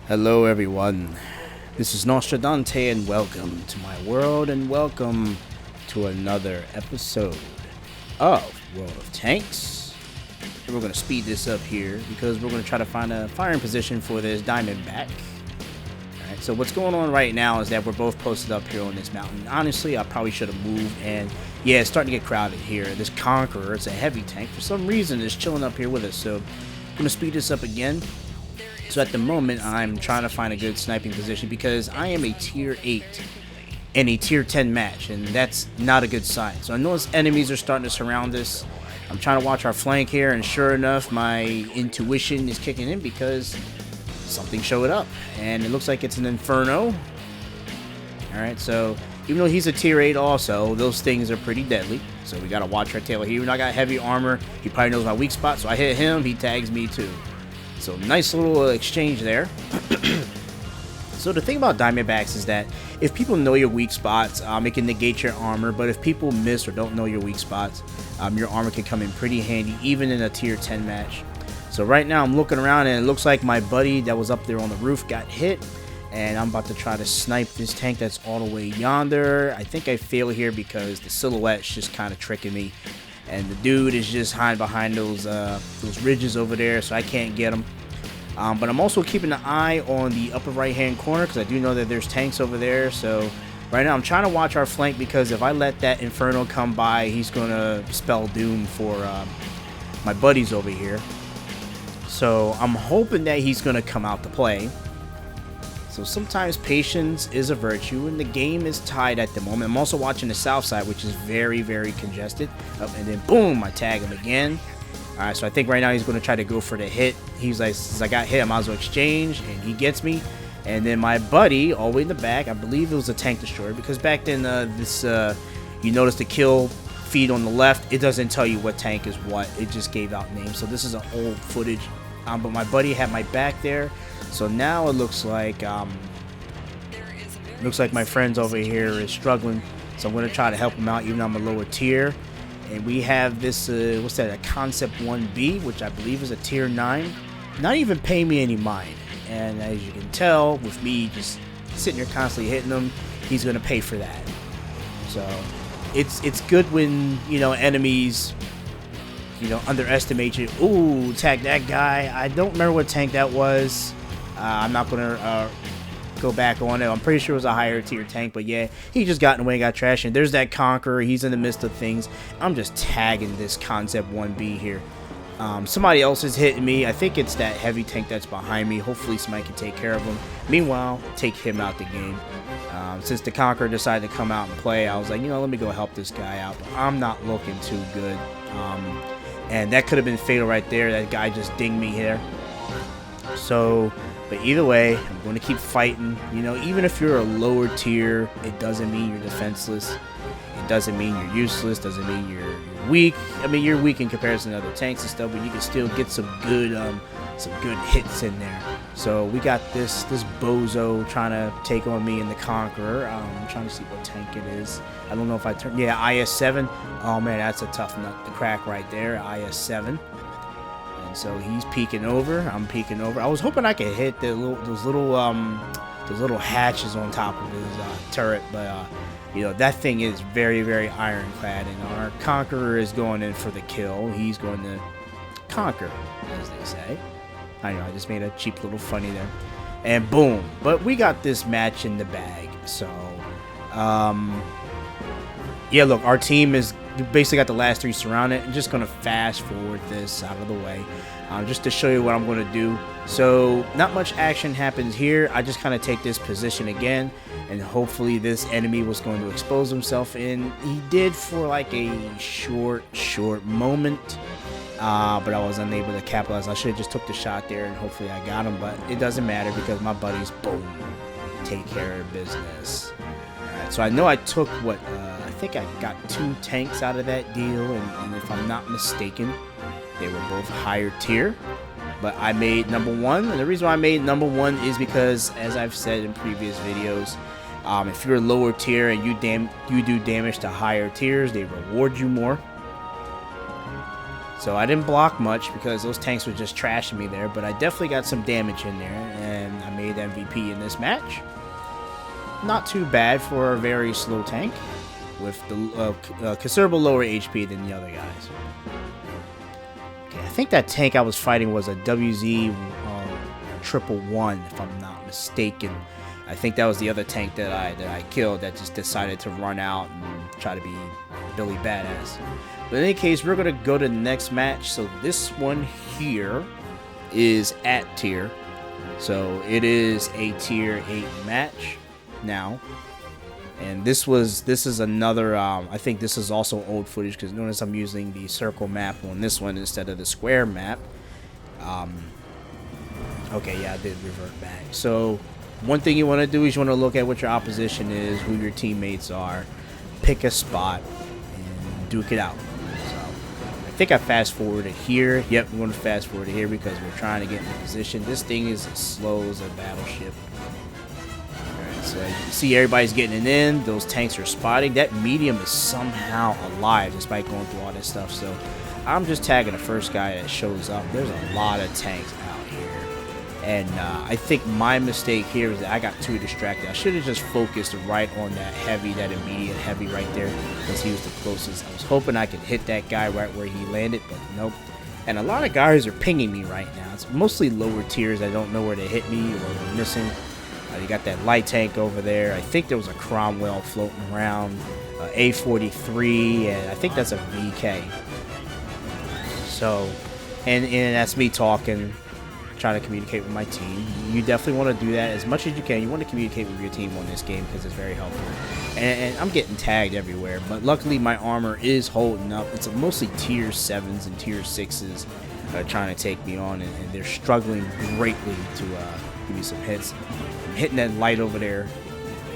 Hello everyone, this is Nostradante and welcome to my world and welcome to another episode of World of Tanks. And we're going to speed this up here because we're going to try to find a firing position for this Diamondback. Alright, so what's going on right now is that we're both posted up here on this mountain. Honestly, I probably should have moved, and yeah, it's starting to get crowded here. This Conqueror, it's a heavy tank, for some reason is chilling up here with us, so I'm going to speed this up again. So at the moment, I'm trying to find a good sniping position because I am a tier 8 in a tier 10 match, and that's not a good sign. So I know his enemies are starting to surround us. I'm trying to watch our flank here, and sure enough, my intuition is kicking in because something showed up, and it looks like it's an Inferno. Alright, so even though he's a tier 8 also, those things are pretty deadly. So we got to watch our tail here. Even though I got heavy armor, he probably knows my weak spot, so I hit him, he tags me too. So nice little exchange there. So the thing about Diamondbacks is that if people know your weak spots, it can negate your armor. But if people miss or don't know your weak spots, your armor can come in pretty handy, even in a tier 10 match. So right now I'm looking around and it looks like my buddy that was up there on the roof got hit. And I'm about to try to snipe this tank that's all the way yonder. I think I fail here because the silhouette's just kind of tricking me. And the dude is just hiding behind those ridges over there, so I can't get him. But I'm also keeping an eye on the upper right-hand corner because I do know that there's tanks over there. So right now I'm trying to watch our flank because if I let that Inferno come by, he's going to spell doom for my buddies over here. So I'm hoping that he's going to come out to play. So sometimes patience is a virtue, and the game is tied at the moment. I'm also watching the south side, which is very, very congested. And then boom, I tag him again. Alright, so I think right now he's going to try to go for the hit. He's like, since I got hit, I might as well exchange, and he gets me. And then my buddy, all the way in the back, I believe it was a tank destroyer, because back then you notice the kill feed on the left, it doesn't tell you what tank is what. It just gave out names. So this is an old footage. But my buddy had my back there. So now it looks like my friends over here is struggling. So I'm going to try to help him out, even though I'm a lower tier. And we have this, what's that, a Concept 1B, which I believe is a tier 9. Not even paying me any mind. And as you can tell, with me just sitting here constantly hitting him, he's going to pay for that. So it's good when, enemies, underestimate you. Ooh, tag that guy. I don't remember what tank that was. I'm not going to go back on it. I'm pretty sure it was a higher tier tank, but yeah, he just got in the way and got trashed. And there's that Conqueror. He's in the midst of things. I'm just tagging this Concept 1B here. Somebody else is hitting me. I think it's that heavy tank that's behind me. Hopefully somebody can take care of him. Meanwhile, take him out the game. Since the Conqueror decided to come out and play, I was like, let me go help this guy out. But I'm not looking too good. And that could have been fatal right there. That guy just dinged me here. So, but either way, I'm going to keep fighting. Even if you're a lower tier, it doesn't mean you're defenseless. It doesn't mean you're useless. Doesn't mean you're weak. I mean, you're weak in comparison to other tanks and stuff, but you can still get some good hits in there. So we got this bozo trying to take on me in the Conqueror. I'm trying to see what tank it is. I don't know if I turn. Yeah, IS-7. Oh man, that's a tough nut to crack right there. IS-7. And so he's peeking over. I'm peeking over. I was hoping I could hit those little hatches on top of his turret, but that thing is very, very ironclad, and our Conqueror is going in for the kill. He's going to conquer, as they say. I know, I just made a cheap little funny there. And boom. But we got this match in the bag. So, yeah, look, our team is basically got the last 3 surrounded. I'm just going to fast forward this out of the way just to show you what I'm going to do. So not much action happens here. I just kind of take this position again, and hopefully this enemy was going to expose himself, and he did for like a short moment. But I was unable to capitalize. I should have just took the shot there, and hopefully I got him, but it doesn't matter because my buddies, boom, take care of business. Alright, so I know I took what, I think I got 2 tanks out of that deal, and if I'm not mistaken, they were both higher tier. But I made number 1, and the reason why I made number 1 is because, as I've said in previous videos, if you're a lower tier and you do damage to higher tiers, they reward you more. So I didn't block much because those tanks were just trashing me there, but I definitely got some damage in there, and I made MVP in this match. Not too bad for a very slow tank with the considerable lower HP than the other guys. Okay, I think that tank I was fighting was a WZ 111, if I'm not mistaken. I think that was the other tank that I killed that just decided to run out and try to be Billy Badass. But in any case, we're going to go to the next match. So this one here is at tier. So it is a tier 8 match now. And this is another, I think this is also old footage because notice I'm using the circle map on this one instead of the square map. Okay, yeah, I did revert back. So one thing you want to do is you want to look at what your opposition is, who your teammates are, pick a spot, and duke it out. So I think I fast forwarded here. Yep, we're going to fast forward here because we're trying to get in position. This thing is as slow as a battleship. Alright, so you can see everybody's getting it in. Those tanks are spotting. That medium is somehow alive despite going through all this stuff. So I'm just tagging the first guy that shows up. There's a lot of tanks out here. And I think my mistake here is that I got too distracted. I should have just focused right on that heavy, that immediate heavy right there, because he was the closest. I was hoping I could hit that guy right where he landed, but nope. And a lot of guys are pinging me right now. It's mostly lower tiers that don't know where to hit me or they're missing. You got that light tank over there. I think there was a Cromwell floating around, A43, and I think that's a VK. So, and that's me talking, trying to communicate with my team. You definitely want to do that as much as you can. You want to communicate with your team on this game because it's very helpful. And I'm getting tagged everywhere, but luckily my armor is holding up. It's mostly tier 7s and tier 6s trying to take me on, and they're struggling greatly to give me some hits. I'm hitting that light over there,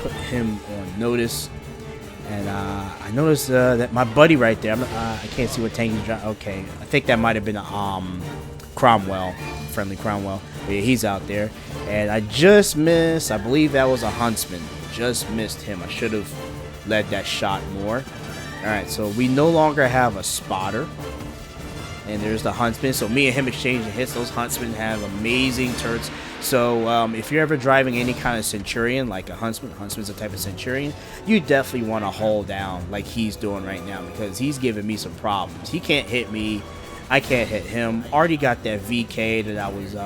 put him on notice. And I noticed that my buddy right there, I can't see what tank he's driving. Okay, I think that might have been a Cromwell, friendly Cromwell. But yeah, he's out there. And I just missed, I believe that was a Huntsman. Just missed him. I should have led that shot more. Alright, so we no longer have a spotter. And there's the Huntsman. So me and him exchanging hits. Those Huntsmen have amazing turrets. So if you're ever driving any kind of Centurion, like a Huntsman, Huntsman's a type of Centurion, you definitely want to hold down like he's doing right now because he's giving me some problems. He can't hit me. I can't hit him. Already got that VK that I was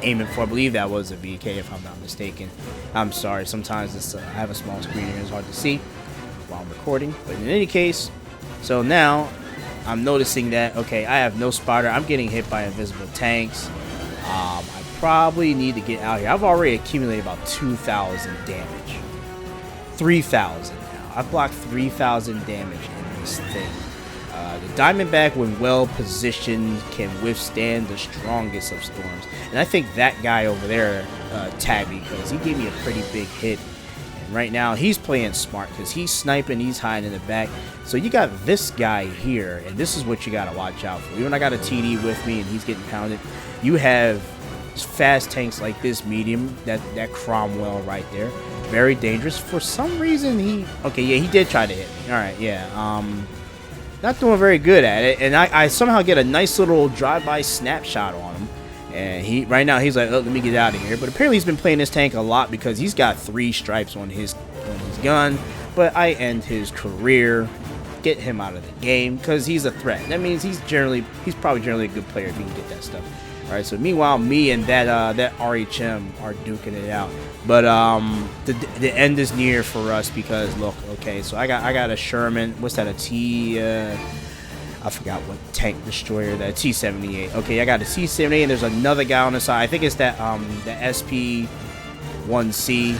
aiming for. I believe that was a VK if I'm not mistaken. I'm sorry. Sometimes it's, I have a small screen here. It's hard to see while I'm recording. But in any case, so now I'm noticing that, okay, I have no spotter. I'm getting hit by invisible tanks. I probably need to get out here. I've already accumulated about 2,000 damage. 3,000 now. I've blocked 3,000 damage in this thing. The Diamondback, when well positioned, can withstand the strongest of storms. And I think that guy over there tagged me because he gave me a pretty big hit. And right now, he's playing smart because he's sniping, he's hiding in the back. So you got this guy here, and this is what you got to watch out for. Even I got a TD with me and he's getting pounded. You have fast tanks like this medium, that Cromwell right there. Very dangerous. For some reason, okay, yeah, he did try to hit me. All right, yeah. Not doing very good at it, and I somehow get a nice little drive-by snapshot on him, and right now he's like, oh, let me get out of here. But apparently he's been playing this tank a lot because he's got 3 stripes on his gun. But I end his career, get him out of the game because he's a threat. That means he's probably generally a good player if he can get that stuff. All right, so meanwhile, me and that RHM are duking it out. But the end is near for us because look, okay, so I got a Sherman. What's that? A T? I forgot what tank destroyer that T-78. Okay, I got a T-78, and there's another guy on the side. I think it's that the SP-1C.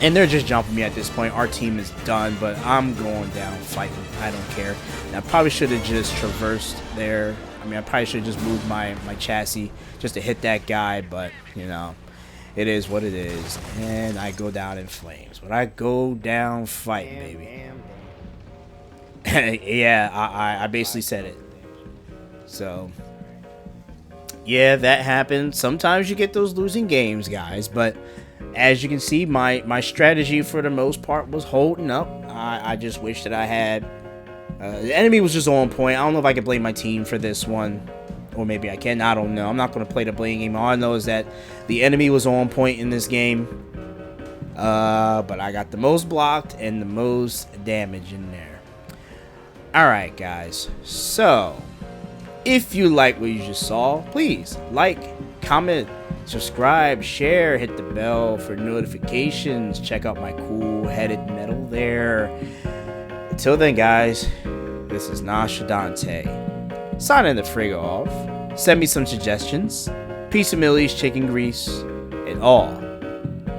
And they're just jumping me at this point. Our team is done, but I'm going down fighting. I don't care. And I probably should have just traversed there. I mean, I probably should have just moved my chassis just to hit that guy, but, you know, it is what it is. And I go down in flames. But I go down fighting, baby. Yeah, I basically said it. So, yeah, that happened. Sometimes you get those losing games, guys, but as you can see, my strategy for the most part was holding up. I just wish that I had The enemy was just on point. I don't know if I can blame my team for this one. Or maybe I can. I don't know. I'm not going to play the blame game. All I know is that the enemy was on point in this game. But I got the most blocked and the most damage in there. Alright, guys. So, if you like what you just saw, please like, comment, subscribe, share, hit the bell for notifications. Check out my cool headed medal there. Until then, guys, this is Nostradamus. Signing the Frigo off. Send me some suggestions. Piece of Millie's chicken grease and all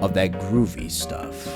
of that groovy stuff.